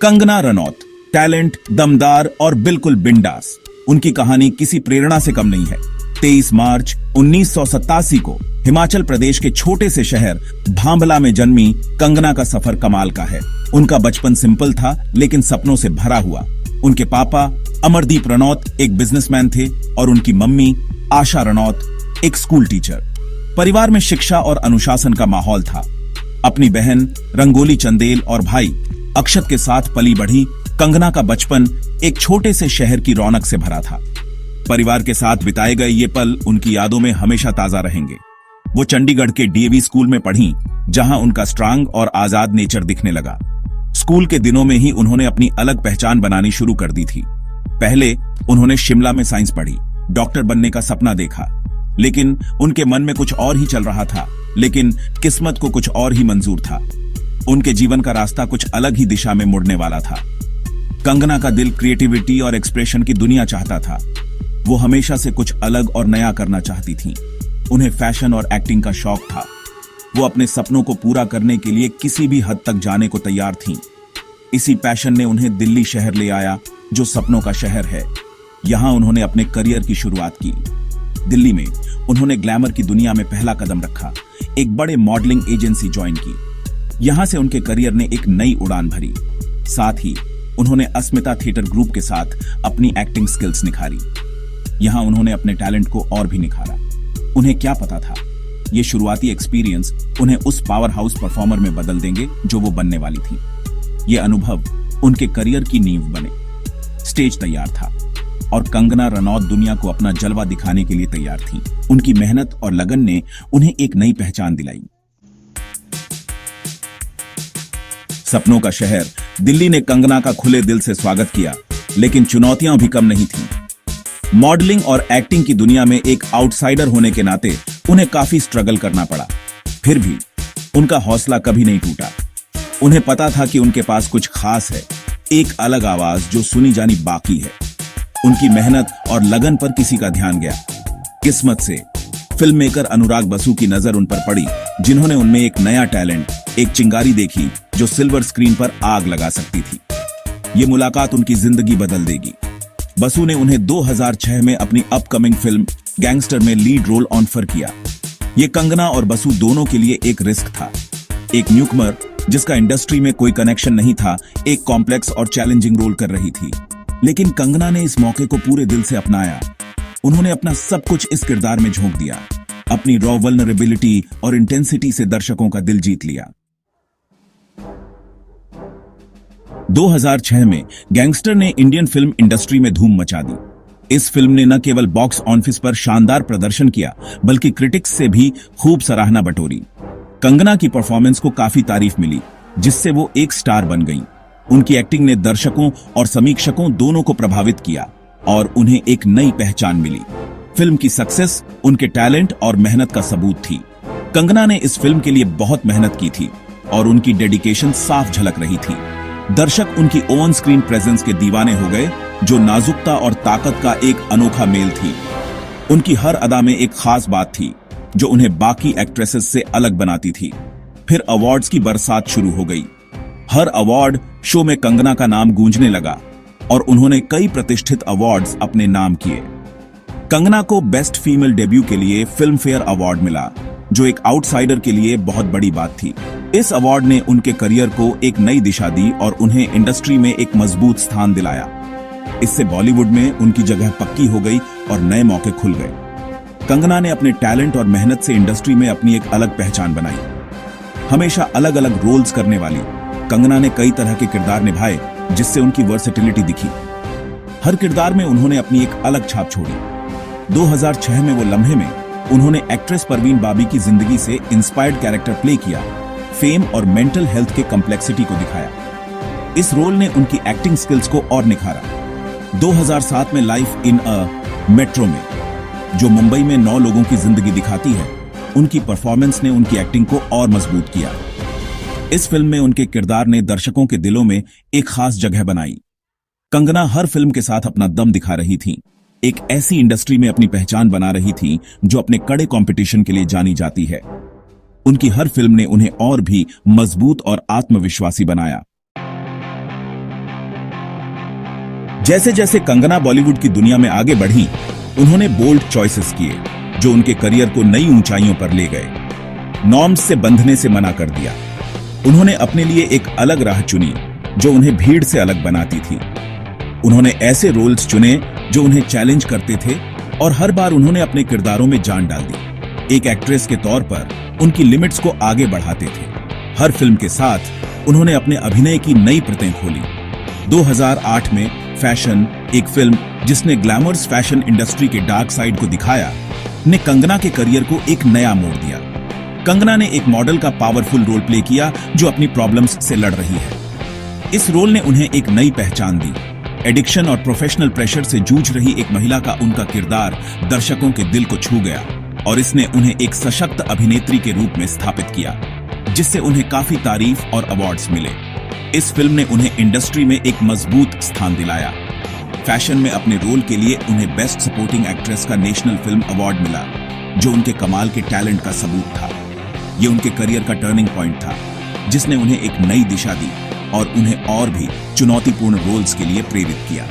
Kangana Ranaut, talent, दमदार और बिल्कुल बिंदास। उनकी कहानी किसी प्रेरणा से कम नहीं है। 23 मार्च 1987 को हिमाचल प्रदेश के छोटे से शहर भांबला में जन्मी कंगना का सफर कमाल का है। उनका बचपन सिंपल था लेकिन सपनों से भरा हुआ। उनके पापा अमरदीप रनौत एक बिजनेसमैन थे और उनकी मम्मी आशा रनौत एक स्कूल टीचर। परिवार में शिक्षा और अनुशासन का माहौल था। अपनी बहन रंगोली चंदेल और भाई अक्षत के साथ पली बढ़ी कंगना का बचपन एक छोटे से शहर की रौनक से भरा था। परिवार के साथ बिताए गए ये पल उनकी यादों में हमेशा ताजा रहेंगे। वो चंडीगढ़ के डीएवी स्कूल में पढ़ी, जहां उनका स्ट्रांग और आजाद नेचर दिखने लगा। स्कूल के दिनों में ही उन्होंने अपनी अलग पहचान बनानी शुरू कर दी थी। पहले उन्होंने शिमला में साइंस पढ़ी, डॉक्टर बनने का सपना देखा, लेकिन उनके मन में कुछ और ही चल रहा था। लेकिन किस्मत को कुछ और ही मंजूर था। उनके जीवन का रास्ता कुछ अलग ही दिशा में मुड़ने वाला था। कंगना का दिल क्रिएटिविटी और एक्सप्रेशन की दुनिया चाहता था। वो हमेशा से कुछ अलग और नया करना चाहती थीं। उन्हें फैशन और एक्टिंग का शौक था। वो अपने सपनों को पूरा करने के लिए किसी भी हद तक जाने को तैयार थीं। इसी पैशन ने उन्हें दिल्ली शहर ले आया, जो सपनों का शहर है। यहां उन्होंने अपने करियर की शुरुआत की। दिल्ली में उन्होंने ग्लैमर की दुनिया में पहला कदम रखा। एक बड़े मॉडलिंग एजेंसी ज्वाइन की। यहां से उनके करियर ने एक नई उड़ान भरी। साथ ही उन्होंने अस्मिता थिएटर ग्रुप के साथ अपनी एक्टिंग स्किल्स निखारी। यहां उन्होंने अपने टैलेंट को और भी निखारा। उन्हें क्या पता था, ये शुरुआती एक्सपीरियंस उन्हें उस पावर हाउस परफॉर्मर में बदल देंगे जो वो बनने वाली थी। ये अनुभव उनके करियर की नींव बने। स्टेज तैयार था और कंगना रनौत दुनिया को अपना जलवा दिखाने के लिए तैयार थी। उनकी मेहनत और लगन ने उन्हें एक नई पहचान दिलाई। सपनों का शहर दिल्ली ने कंगना का खुले दिल से स्वागत किया, लेकिन चुनौतियां भी कम नहीं थीं। मॉडलिंग और एक्टिंग की दुनिया में एक आउटसाइडर होने के नाते उन्हें काफी स्ट्रगल करना पड़ा। फिर भी उनका हौसला कभी नहीं टूटा। उन्हें पता था कि उनके पास कुछ खास है, एक अलग आवाज जो सुनी जानी बाकी है। उनकी मेहनत और लगन पर किसी का ध्यान गया। किस्मत से फिल्म मेकर अनुराग बसु की नजर उन पर पड़ी, जिन्होंने उनमें एक नया टैलेंट, एक चिंगारी देखी जो सिल्वर स्क्रीन पर आग लगा सकती थी। ये मुलाकात उनकी जिंदगी बदल देगी। बसु ने उन्हें 2006 में अपनी अपकमिंग फिल्म गैंगस्टर में लीड रोल ऑफर किया। ये कंगना और बसु दोनों के लिए एक रिस्क था। एक न्यूकमर जिसका इंडस्ट्री में कोई कनेक्शन नहीं था, एक कॉम्प्लेक्स और चैलेंजिंग रोल कर रही थी। लेकिन कंगना ने इस मौके को पूरे दिल से अपनाया। उन्होंने अपना सब कुछ इस किरदार में झोंक दिया। अपनी रॉ वल्नरेबिलिटी और इंटेंसिटी से दर्शकों का दिल जीत लिया। 2006 में गैंगस्टर ने इंडियन फिल्म इंडस्ट्री में धूम मचा दी। इस फिल्म ने न केवल बॉक्स ऑफिस पर शानदार प्रदर्शन किया, बल्कि क्रिटिक्स से भी खूब सराहना बटोरी। कंगना की परफॉर्मेंस को काफी तारीफ मिली, जिससे वो एक स्टार बन गईं। उनकी एक्टिंग ने दर्शकों और समीक्षकों दोनों को प्रभावित किया और उन्हें एक नई पहचान मिली। फिल्म की सक्सेस उनके टैलेंट और मेहनत का सबूत थी। कंगना ने इस फिल्म के लिए बहुत मेहनत की थी और उनकी डेडिकेशन साफ झलक रही थी। दर्शक उनकी ऑन स्क्रीन प्रेजेंस के दीवाने हो गए, जो नाजुकता और ताकत का एक अनोखा मेल थी। उनकी हर अदा में एक खास बात थी जो उन्हें बाकी एक्ट्रेसेस से अलग बनाती थी। फिर अवार्ड्स की बरसात शुरू हो गई। हर अवार्ड शो में कंगना का नाम गूंजने लगा और उन्होंने कई प्रतिष्ठित अवार्ड्स अपने नाम किए। कंगना को बेस्ट फीमेल डेब्यू के लिए फिल्म फेयर अवार्ड मिला, जो एक आउटसाइडर के लिए बहुत बड़ी बात थी। इस अवार्ड ने उनके करियर को एक नई दिशा दी और उन्हें इंडस्ट्री में एक मजबूत स्थान दिलाया। इससे बॉलीवुड में उनकी जगह पक्की हो गई और नए मौके खुल गए। कंगना ने अपने टैलेंट और मेहनत से इंडस्ट्री में अपनी एक अलग पहचान बनाई। हमेशा अलग अलग रोल्स करने वाली कंगना ने कई तरह के किरदार निभाए, जिससे उनकी वर्सेटिलिटी दिखी। हर किरदार में उन्होंने अपनी एक अलग छाप छोड़ी। 2006 में वो लम्हे में उन्होंने एक्ट्रेस परवीन बाबी की जिंदगी से इंस्पायर्ड कैरेक्टर प्ले किया। फेम और मेंटल हेल्थ के कॉम्प्लेक्सिटी को दिखाया। इस रोल ने उनकी एक्टिंग स्किल्स को और निखारा। 2007 में लाइफ इन अ मेट्रो में, जो मुंबई में 9 लोगों की जिंदगी दिखाती है, उनकी परफॉर्मेंस ने उनकी एक्टिंग को और मजबूत किया। इस फिल्म में उनके किरदार ने दर्शकों के दिलों में एक खास जगह बनाई। कंगना हर फिल्म के साथ अपना दम दिखा रही थी। एक ऐसी इंडस्ट्री में अपनी पहचान बना रही थी जो अपने कड़े कंपटीशन के लिए जानी जाती है। उनकी हर फिल्म ने उन्हें और भी मजबूत और आत्मविश्वासी बनाया। जैसे जैसे कंगना बॉलीवुड की दुनिया में आगे बढ़ी, उन्होंने बोल्ड चॉइसेस किए जो उनके करियर को नई ऊंचाइयों पर ले गए। नॉर्म्स से बंधने से मना कर दिया। उन्होंने अपने लिए एक अलग राह चुनी जो उन्हें भीड़ से अलग बनाती थी। उन्होंने ऐसे रोल्स चुने जो उन्हें चैलेंज करते थे और हर बार उन्होंने अपने किरदारों में जान डाल दी। एक एक्ट्रेस के तौर पर उनकी लिमिट्स को आगे बढ़ाते थे। हर फिल्म के साथ उन्होंने अपने अभिनय की नई परतें खोली। 2008 में फैशन, एक फिल्म जिसने ग्लैमर्स फैशन इंडस्ट्री के डार्क साइड को दिखाया, ने कंगना के करियर को एक नया मोड़ दिया। कंगना ने एक मॉडल का पावरफुल रोल प्ले किया जो अपनी प्रॉब्लम्स से लड़ रही है। इस रोल ने उन्हें एक नई पहचान दी। एडिक्शन और प्रोफेशनल प्रेशर से जूझ रही एक महिला का उनका किरदार दर्शकों के दिल को छू गया और इसने उन्हें एक सशक्त अभिनेत्री के रूप में स्थापित किया, जिससे उन्हें काफी तारीफ और अवार्ड्स मिले। इस फिल्म ने उन्हें इंडस्ट्री में एक मजबूत स्थान दिलाया। फैशन में अपने रोल के लिए उन्हें बेस्ट सपोर्टिंग एक्ट्रेस का नेशनल फिल्म अवार्ड मिला, जो उनके कमाल के टैलेंट का सबूत था। ये उनके करियर का टर्निंग पॉइंट था, जिसने उन्हें एक नई दिशा दी और उन्हें और भी चुनौतीपूर्ण रोल्स के लिए प्रेरित किया।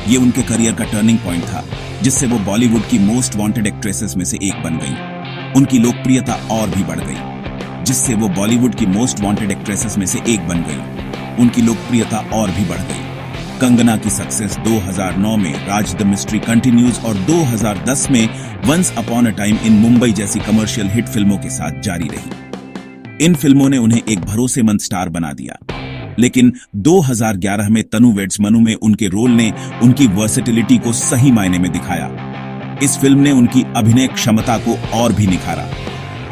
ये उनके करियर का टर्निंग पॉइंट था, जिससे वो बॉलीवुड की मोस्ट वांटेड एक्ट्रेसेस में से एक बन गई। उनकी लोकप्रियता और भी बढ़ गई, जिससे वो बॉलीवुड की मोस्ट वांटेड एक्ट्रेसेस में से एक बन गई। उनकी लोकप्रियता और भी बढ़ गई। कंगना की सक्सेस 2009 में राज द मिस्ट्री कंटिन्यूज और 2010 में once upon a time in Mumbai जैसी कमर्शियल हिट फिल्मों के साथ जारी रही। इन फिल्मों ने उन्हें एक भरोसेमंद स्टार बना दिया, लेकिन 2011 में तनु वेड्स मनु में उनके रोल ने उनकी वर्सेटिलिटी को सही मायने में दिखाया। इस फिल्म ने उनकी अभिनय क्षमता को और भी निखारा।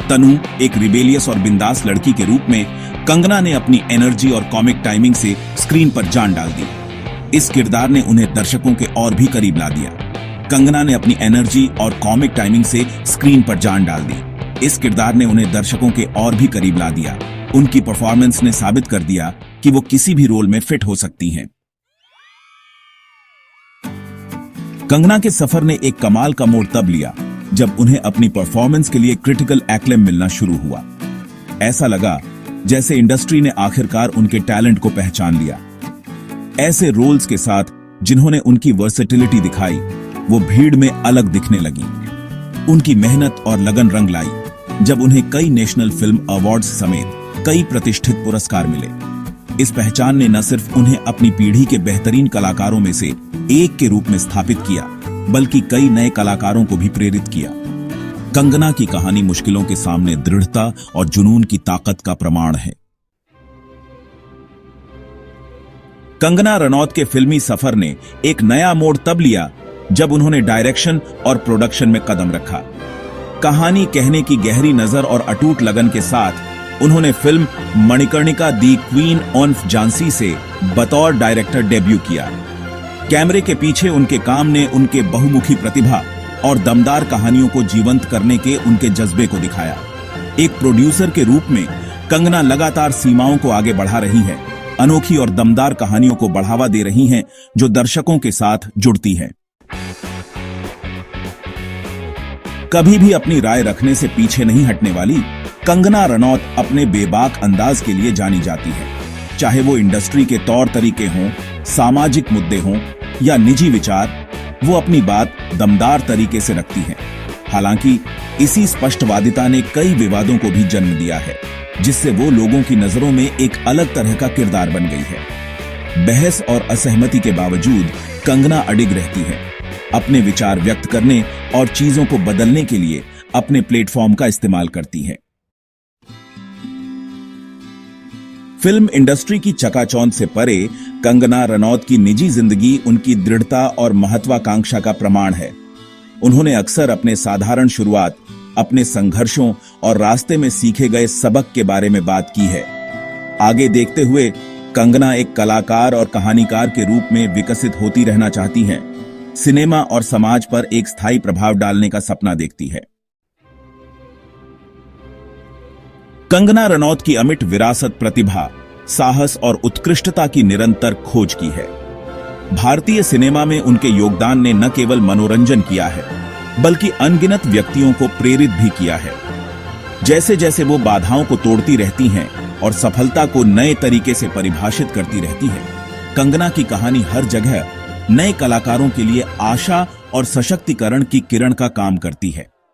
तनु एक रिबेलियस और बिंदास लड़की के रूप में, कंगना ने अपनी एनर्जी और कॉमिक टाइमिंग से स्क्रीन पर जान डाल दी। इस किरदार ने उन्हें दर्शकों के और भी करीब ला दिया। कंगना ने अपनी एनर्जी और कॉमिक टाइमिंग से स्क्रीन पर जान डाल दी। इस किरदार ने उन्हें दर्शकों के और भी करीब ला दिया। उनकी परफॉर्मेंस ने साबित कर दिया कि वो किसी भी रोल में फिट हो सकती हैं। कंगना के सफर ने एक कमाल का मोड़ तब लिया जब उन्हें अपनी परफॉर्मेंस के लिए क्रिटिकल एक्लेम मिलना शुरू हुआ। ऐसा लगा जैसे इंडस्ट्री ने आखिरकार उनके टैलेंट को पहचान लिया। ऐसे रोल्स के साथ जिन्होंने उनकी वर्सेटिलिटी दिखाई, वो भीड़ में अलग दिखने लगी। उनकी मेहनत और लगन रंग लाई जब उन्हें कई नेशनल फिल्म अवार्ड्स समेत कई प्रतिष्ठित पुरस्कार मिले। इस पहचान ने न सिर्फ उन्हें अपनी पीढ़ी के बेहतरीन कलाकारों में से एक के रूप में स्थापित किया, बल्कि कई नए कलाकारों को भी प्रेरित किया। कंगना की कहानी मुश्किलों के सामने दृढ़ता और जुनून की ताकत का प्रमाण है। कंगना रनौत के फिल्मी सफर ने एक नया मोड़ तब लिया जब उन्होंने डायरेक्शन और प्रोडक्शन में कदम रखा। कहानी कहने की गहरी नजर और अटूट लगन के साथ उन्होंने film Manikarnika the queen of Jhansi से बतौर डायरेक्टर डेब्यू किया। कैमरे के पीछे उनके काम ने उनके बहुमुखी प्रतिभा और दमदार कहानियों को जीवंत करने के उनके जज्बे को दिखाया। एक प्रोड्यूसर के रूप में कंगना लगातार सीमाओं को आगे बढ़ा रही है, अनोखी और दमदार कहानियों को बढ़ावा दे रही हैं जो दर्शकों के साथ जुड़ती हैं। कभी भी अपनी राय रखने से पीछे नहीं हटने वाली कंगना रनौत अपने बेबाक अंदाज के लिए जानी जाती है। चाहे वो इंडस्ट्री के तौर तरीके हों, सामाजिक मुद्दे हों या निजी विचार, वो अपनी बात दमदार तरीके से रखती हैं। हालांकि इसी स्पष्टवादिता ने कई विवादों को भी जन्म दिया है, जिससे वो लोगों की नजरों में एक अलग तरह का किरदार बन गई है। बहस और असहमति के बावजूद कंगना अडिग रहती है, अपने विचार व्यक्त करने और चीजों को बदलने के लिए अपने प्लेटफॉर्म का इस्तेमाल करती है। फिल्म इंडस्ट्री की चकाचौंध से परे कंगना रनौत की निजी जिंदगी उनकी दृढ़ता और महत्वाकांक्षा का प्रमाण है। उन्होंने अक्सर अपने साधारण शुरुआत, अपने संघर्षों और रास्ते में सीखे गए सबक के बारे में बात की है। आगे देखते हुए कंगना एक कलाकार और कहानीकार के रूप में विकसित होती रहना चाहती हैं। सिनेमा और समाज पर एक स्थायी प्रभाव डालने का सपना देखती है। कंगना रनौत की अमिट विरासत प्रतिभा, साहस और उत्कृष्टता की निरंतर खोज की है। भारतीय सिनेमा में उनके योगदान ने न केवल मनोरंजन किया है, बल्कि अनगिनत व्यक्तियों को प्रेरित भी किया है। जैसे जैसे वो बाधाओं को तोड़ती रहती हैं और सफलता को नए तरीके से परिभाषित करती रहती है, कंगना की कहानी हर जगह नए कलाकारों के लिए आशा और सशक्तिकरण की किरण का काम करती है।